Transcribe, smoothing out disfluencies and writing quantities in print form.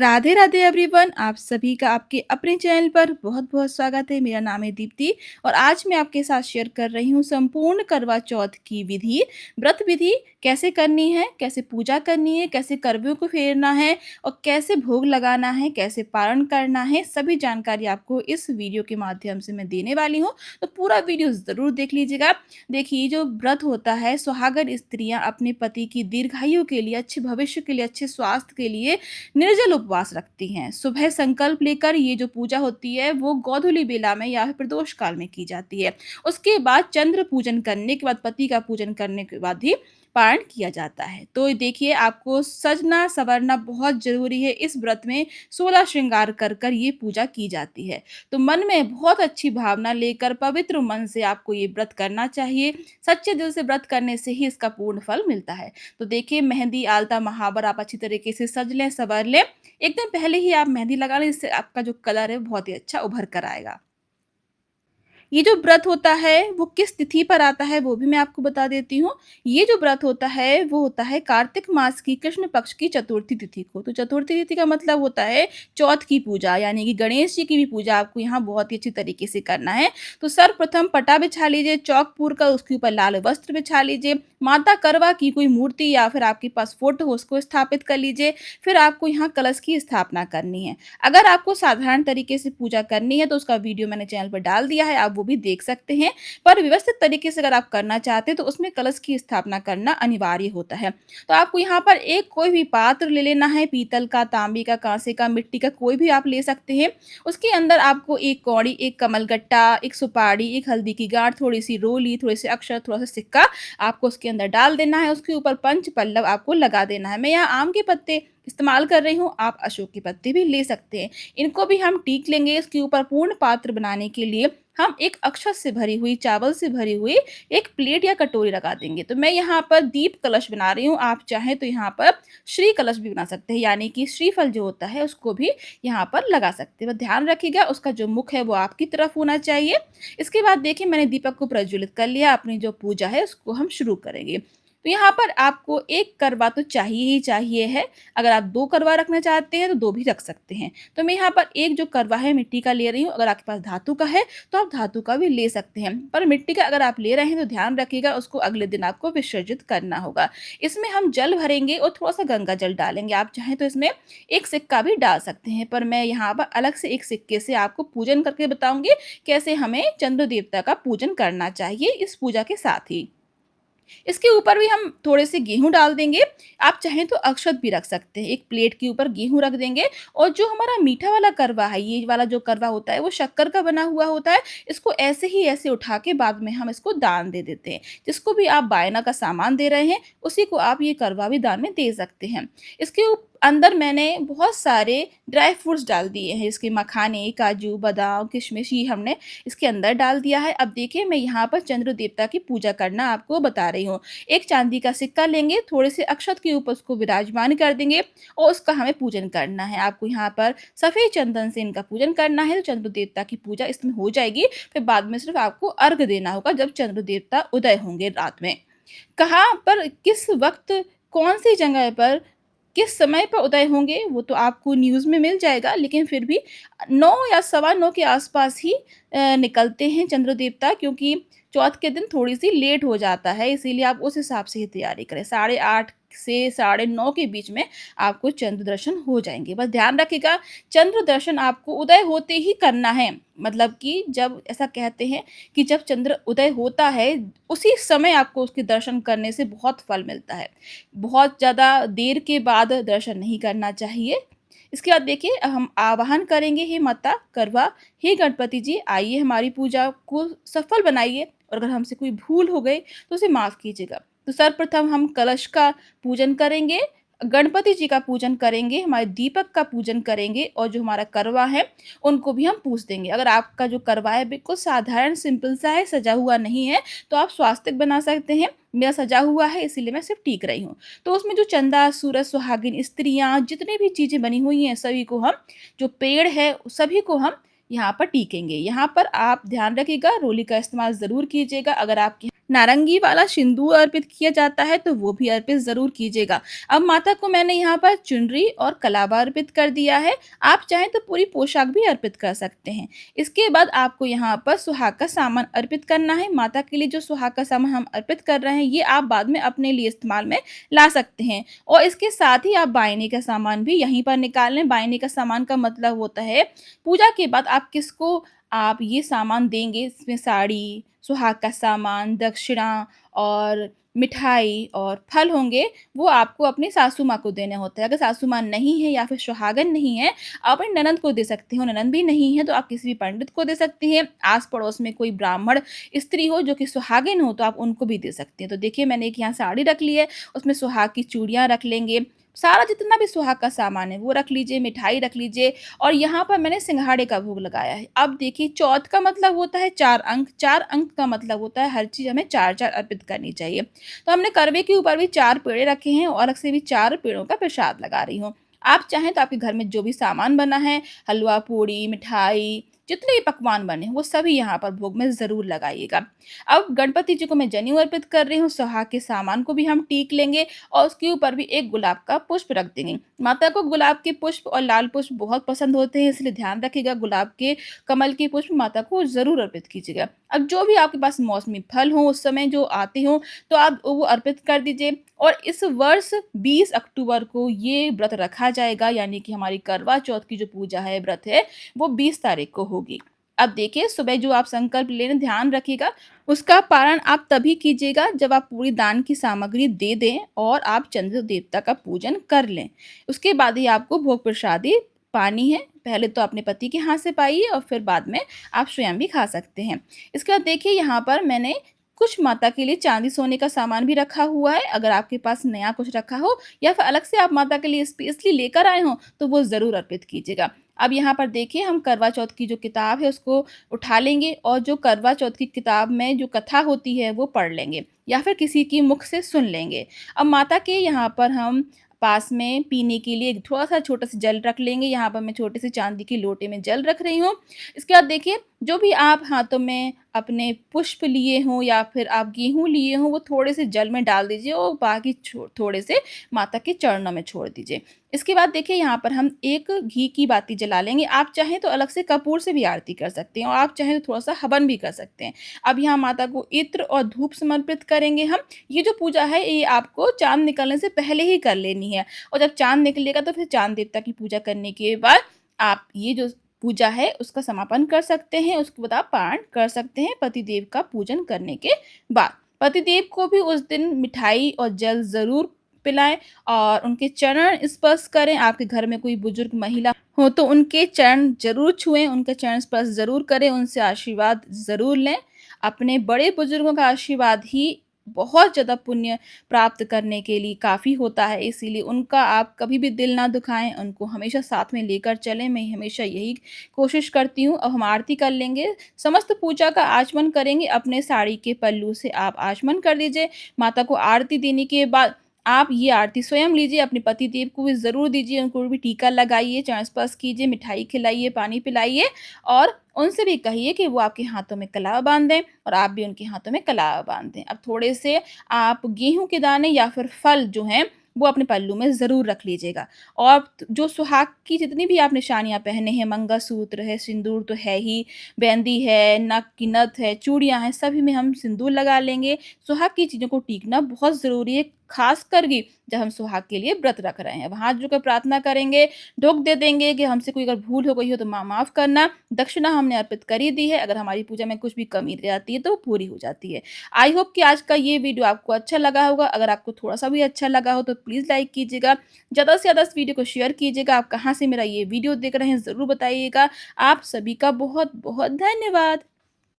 Radhe Radhe everyone. आप सभी का आपके अपने चैनल पर बहुत बहुत स्वागत है। मेरा नाम है दीप्ति और आज मैं आपके साथ शेयर कर रही हूँ संपूर्ण करवा चौथ की विधि। व्रत विधि कैसे करनी है, कैसे पूजा करनी है, कैसे करवों को फेरना है और कैसे भोग लगाना है, कैसे पारण करना है, सभी जानकारी आपको इस वीडियो के माध्यम से मैं देने वाली हूँ। तो पूरा वीडियो ज़रूर देख लीजिएगा। देखिए, जो व्रत होता है, सुहागन स्त्रियाँ अपने पति की दीर्घायु के लिए, अच्छे भविष्य के लिए, अच्छे स्वास्थ्य के लिए निर्जल उपवास रखती हैं। सुबह संकल्प लेकर ये जो पूजा होती है वो गोधूलि बेला में या फिर प्रदोष काल में की जाती है। उसके बाद चंद्र पूजन करने के बाद, पति का पूजन करने के बाद ही पारण किया जाता है। तो देखिए, आपको सजना संवरना बहुत ज़रूरी है। इस व्रत में 16 श्रृंगार कर ये पूजा की जाती है। तो मन में बहुत अच्छी भावना लेकर पवित्र मन से आपको ये व्रत करना चाहिए। सच्चे दिल से व्रत करने से ही इसका पूर्ण फल मिलता है। तो देखिए, मेहंदी, आलता, महावर आप अच्छी तरीके से सज लें, संवर लें। एकदम पहले ही आप मेहंदी लगा लें, इससे आपका जो कलर है, वो बहुत ही अच्छा उभर कर आएगा। ये जो व्रत होता है, वो किस तिथि पर आता है, वो भी मैं आपको बता देती हूँ। ये जो व्रत होता है, वो होता है कार्तिक मास की कृष्ण पक्ष की चतुर्थी तिथि को। तो चतुर्थी तिथि का मतलब होता है चौथ की पूजा, यानी कि गणेश जी की भी पूजा आपको यहाँ बहुत ही अच्छी तरीके से करना है। तो सर्वप्रथम पटा बिछा लीजिए, चौक पूर कर उसके ऊपर लाल वस्त्र बिछा लीजिए। माता करवा की कोई मूर्ति या फिर आपके पास फ़ोटो हो, उसको स्थापित कर लीजिए। फिर आपको यहाँ कलश की स्थापना करनी है। अगर आपको साधारण तरीके से पूजा करनी है, तो उसका वीडियो मैंने चैनल पर डाल दिया है, आप वो भी देख सकते हैं। पर व्यवस्थित तरीके से अगर आप करना चाहते हैं, तो उसमें कलश की स्थापना करना अनिवार्य होता है। तो आपको यहाँ पर एक कोई भी पात्र ले लेना है, पीतल का, तांबे का, काँसे का, मिट्टी का, कोई भी आप ले सकते हैं। उसके अंदर आपको एक कौड़ी, एक कमलगट्टा, एक सुपारी, एक हल्दी की गाँठ, थोड़ी-सी रोली, थोड़े से अक्षर, थोड़ा-सा सिक्का आपको उसके अंदर डाल देना है। उसके ऊपर पंच पल्लव आपको लगा देना है। मैं यहाँ आम के पत्ते इस्तेमाल कर रही हूँ, आप अशोक के पत्ते भी ले सकते हैं। इनको भी हम टीक लेंगे। इसके ऊपर पूर्ण पात्र बनाने के लिए हम एक अक्षत से भरी हुई, चावल से भरी हुई एक प्लेट या कटोरी लगा देंगे। तो मैं यहाँ पर दीप कलश बना रही हूँ। आप चाहें तो यहाँ पर श्री कलश भी बना सकते हैं, यानी कि श्रीफल जो होता है उसको भी यहाँ पर लगा सकते हैं। बस ध्यान रखिएगा, उसका जो मुख है वो आपकी तरफ होना चाहिए। इसके बाद देखिए, मैंने दीपक को प्रज्वलित कर लिया। अपनी जो पूजा है उसको हम शुरू करेंगे। तो यहाँ पर आपको 1 करवा तो चाहिए ही चाहिए है। अगर आप 2 करवा रखना चाहते हैं तो 2 भी रख सकते हैं। तो मैं यहाँ पर 1 जो करवा है मिट्टी का ले रही हूँ। अगर आपके पास धातु का है तो आप धातु का भी ले सकते हैं। पर मिट्टी का अगर आप ले रहे हैं तो ध्यान रखिएगा, उसको अगले दिन आपको विसर्जित करना होगा। इसमें हम जल भरेंगे और थोड़ा-सा गंगा जल डालेंगे। आप चाहें तो इसमें 1 सिक्का भी डाल सकते हैं, पर मैं यहाँ पर अलग से 1 सिक्के से आपको पूजन करके बताऊँगी, कैसे हमें चंद्र देवता का पूजन करना चाहिए इस पूजा के साथ ही। इसके ऊपर भी हम थोड़े से गेहूँ डाल देंगे। आप चाहें तो अक्षत भी रख सकते हैं। एक प्लेट के ऊपर गेहूँ रख देंगे और जो हमारा मीठा वाला करवा है, ये वाला जो करवा होता है वो शक्कर का बना हुआ होता है। इसको ऐसे ही ऐसे उठा के बाद में हम इसको दान दे देते हैं। जिसको भी आप बायना का सामान दे रहे हैं, उसी को आप ये करवा भी दान में दे सकते हैं। इसके अंदर मैंने बहुत सारे ड्राई फ्रूट्स डाल दिए हैं। इसके मखाने, काजू, बादाम, किशमिश ये हमने इसके अंदर डाल दिया है। अब देखिए, मैं यहाँ पर चंद्र देवता की पूजा करना आपको बता रही हूँ। एक चांदी का सिक्का लेंगे, थोड़े से अक्षत के ऊपर उसको विराजमान कर देंगे और उसका हमें पूजन करना है। आपको यहाँ पर सफ़ेद चंदन से इनका पूजन करना है, तो चंद्र देवता की पूजा इसमें हो जाएगी। फिर बाद में सिर्फ़ आपको अर्घ देना होगा जब चंद्र देवता उदय होंगे रात में। कहाँ पर, किस वक़्त, कौन-सी जगह पर, किस समय पर उदय होंगे, वो तो आपको न्यूज़ में मिल जाएगा, लेकिन फिर भी 9 या सवा 9 के आस-पास ही निकलते हैं चंद्र देवता, क्योंकि चौथ के दिन थोड़ी-सी लेट हो जाता है, इसीलिए आप उस हिसाब से ही तैयारी करें। साढ़े 8 से साढ़े 9 के बीच में आपको चंद्र दर्शन हो जाएँगे। बस ध्यान रखिएगा, चंद्र दर्शन आपको उदय होते ही करना है। मतलब कि जब ऐसा कहते हैं कि जब चंद्र उदय होता है, उसी समय आपको उसके दर्शन करने से बहुत फल मिलता है। बहुत ज़्यादा देर के बाद दर्शन नहीं करना चाहिए। इसके बाद देखिए, हम आवाहन करेंगे, हे माता करवा, हे गणपति जी, आइए हमारी पूजा को सफल बनाइए और अगर हमसे कोई भूल हो गई तो उसे माफ़ कीजिएगा। तो सर्वप्रथम हम कलश का पूजन करेंगे, गणपति जी का पूजन करेंगे, हमारे दीपक का पूजन करेंगे और जो हमारा करवा है उनको भी हम पूज देंगे। अगर आपका जो करवा है बिल्कुल साधारण सिंपल सा है, सजा हुआ नहीं है, तो आप स्वास्तिक बना सकते हैं। मेरा सजा हुआ है, इसीलिए मैं सिर्फ़ टीक रही हूँ। तो उसमें जो चंदा, सूरज, सुहागिन स्त्रियाँ, जितनी भी चीज़ें बनी हुई हैं, सभी को हम, जो पेड़ है सभी को हम यहाँ पर टीकेंगे। यहाँ पर आप ध्यान रखिएगा, रोली का इस्तेमाल ज़रूर कीजिएगा। अगर आपके नारंगी वाला सिंदूर अर्पित किया जाता है, तो वो भी अर्पित ज़रूर कीजिएगा। अब माता को मैंने यहाँ पर चुनरी और कलावा अर्पित कर दिया है। आप चाहें तो पूरी पोशाक भी अर्पित कर सकते हैं। इसके बाद आपको यहाँ पर सुहाग का सामान अर्पित करना है। माता के लिए जो सुहाग का सामान हम अर्पित कर रहे हैं, ये आप बाद में अपने लिए इस्तेमाल में ला सकते हैं। और इसके साथ ही आप बायने का सामान भी यहीं पर निकाल लें। बायने का सामान का मतलब होता है, पूजा के बाद आप ये सामान देंगे, इसमें साड़ी, सुहाग का सामान, दक्षिणा और मिठाई और फल होंगे, वो आपको अपनी सासू माँ को देने होते हैं। अगर सासू माँ नहीं है या फिर सुहागन नहीं है, आप अपनी ननंद को दे सकती हो। ननंद भी नहीं है, तो आप किसी भी पंडित को दे सकती हैं। आस-पड़ोस में कोई ब्राह्मण स्त्री हो जो कि सुहागिन हो, तो आप उनको भी दे सकती हैं। तो देखिए, मैंने एक यहाँ साड़ी रख ली है, उसमें सुहाग की चूड़ियाँ रख लेंगे। सारा जितना भी सुहाग का सामान है, वो रख लीजिए, मिठाई रख लीजिए और यहाँ पर मैंने सिंघाड़े का भोग लगाया है। अब देखिए, चौथ का मतलब होता है 4 अंक, 4 अंक का मतलब होता है हर चीज़ हमें 4-4 अर्पित करनी चाहिए। तो हमने करवे के ऊपर भी 4 पेड़े रखे हैं और अलग से भी 4 पेड़ों का प्रसाद लगा रही हूँ। आप चाहें तो आपके घर में जो भी सामान बना है, हलवा, पूड़ी, मिठाई, जितने भी पकवान बने हैं, वो सभी यहाँ पर भोग में ज़रूर लगाइएगा। अब गणपति जी को मैं जनेऊ अर्पित कर रही हूँ, सुहाग के सामान को भी हम टीक लेंगे और उसके ऊपर भी एक गुलाब का पुष्प रख देंगे। माता को गुलाब के पुष्प और लाल पुष्प बहुत पसंद होते हैं, इसलिए ध्यान रखिएगा, गुलाब के कमल के पुष्प माता को ज़रूर अर्पित कीजिएगा। अब जो भी आपके पास मौसमी फल हों, उस समय जो आते हों, तो आप वो अर्पित कर दीजिए। और इस वर्ष 20 अक्टूबर को ये व्रत रखा जाएगा, यानी कि हमारी करवा चौथ की जो पूजा है, व्रत है, वो 20 तारीख को होगी। अब देखिए, सुबह जो आप संकल्प ले रहे हैं, ध्यान रखिएगा, उसका पारण आप तभी कीजिएगा जब आप पूरी दान की सामग्री दे दें और आप चंद्र देवता का पूजन कर लें। उसके बाद ही आपको भोग प्रसादी पानी है। पहले तो अपने पति के हाथ से पाइए और फिर बाद में आप स्वयं भी खा सकते हैं। इसके बाद देखिए, यहाँ पर मैंने कुछ माता के लिए चांदी सोने का सामान भी रखा हुआ है। अगर आपके पास नया कुछ रखा हो या फिर अलग से आप माता के लिए स्पेशली लेकर आए हों, तो वो ज़रूर अर्पित कीजिएगा। अब यहाँ पर देखिए, हम करवा चौथ की जो किताब है उसको उठा लेंगे और जो करवा चौथ की किताब में जो कथा होती है वो पढ़ लेंगे या फिर किसी की मुख से सुन लेंगे। अब माता के यहाँ पर हम पास में पीने के लिए थोड़ा-सा छोटा-सा जल रख लेंगे। यहाँ पर मैं छोटे से चांदी के लोटे में जल रख रही हूँ। इसके बाद देखिए, जो भी आप हाथों में अपने पुष्प लिए हों या फिर आप गेहूँ लिए हों, वो थोड़े से जल में डाल दीजिए और बाकी थोड़े से माता के चरणों में छोड़ दीजिए। इसके बाद देखिए, यहाँ पर हम एक घी की बाती जला लेंगे। आप चाहें तो अलग से कपूर से भी आरती कर सकते हैं और आप चाहें तो थोड़ा-सा हवन भी कर सकते हैं। अब यहाँ माता को इत्र और धूप समर्पित करेंगे हम। ये जो पूजा है, ये आपको चाँद निकलने से पहले ही कर लेनी है और जब चाँद निकलेगा तो फिर चाँद देवता की पूजा करने के बाद आप ये जो पूजा है उसका समापन कर सकते हैं। उसके बाद आप पारण कर सकते हैं पतिदेव का पूजन करने के बाद। पतिदेव को भी उस दिन मिठाई और जल ज़रूर पिलाएँ और उनके चरण स्पर्श करें। आपके घर में कोई बुजुर्ग महिला हो तो उनके चरण ज़रूर छुएँ, उनके चरण स्पर्श ज़रूर करें, उनसे आशीर्वाद ज़रूर लें। अपने बड़े बुजुर्गों का आशीर्वाद ही बहुत ज़्यादा पुण्य प्राप्त करने के लिए काफ़ी होता है, इसीलिए उनका आप कभी भी दिल ना दुखाएँ, उनको हमेशा साथ में लेकर चलें। मैं हमेशा यही कोशिश करती हूँ। अब हम आरती कर लेंगे, समस्त पूजा का आचमन करेंगे। अपने साड़ी के पल्लू से आप आचमन कर लीजिए। माता को आरती देने के बाद आप ये आरती स्वयं लीजिए, अपने पति देव को भी ज़रूर दीजिए, उनको भी टीका लगाइए, चरण स्पर्श कीजिए, मिठाई खिलाइए, पानी पिलाइए और उनसे भी कहिए कि वो आपके हाथों में कलावा बाँध दें और आप भी उनके हाथों में कलावा बाँध दें। अब थोड़े से आप गेहूँ के दाने या फिर फल जो हैं, वो अपने पल्लू में ज़रूर रख लीजिएगा और जो सुहाग की जितनी भी आप निशानियाँ पहने हैं, मंगलसूत्र है, सिंदूर तो है ही, बिंदी है, नाक की नथ है, चूड़ियाँ हैं, सभी में हम सिंदूर लगा लेंगे। सुहाग की चीज़ों को टीकना बहुत ज़रूरी है, ख़ासकर कि जब हम सुहाग के लिए व्रत रख रहे हैं। अब हाथ जोड़कर प्रार्थना करेंगे, ढोक दे देंगे कि हमसे कोई अगर भूल हो गई हो तो माफ़ करना। दक्षिणा हमने अर्पित कर ही दी है, अगर हमारी पूजा में कुछ भी कमी रह जाती है तो वो पूरी हो जाती है। आई होप कि आज का ये वीडियो आपको अच्छा लगा होगा। अगर आपको थोड़ा-सा भी अच्छा लगा हो तो प्लीज़ लाइक कीजिएगा। ज़्यादा से ज़्यादा इस वीडियो को शेयर कीजिएगा। आप कहाँ से मेरा ये वीडियो देख रहे हैं ज़रूर बताइएगा। आप सभी का बहुत-बहुत धन्यवाद।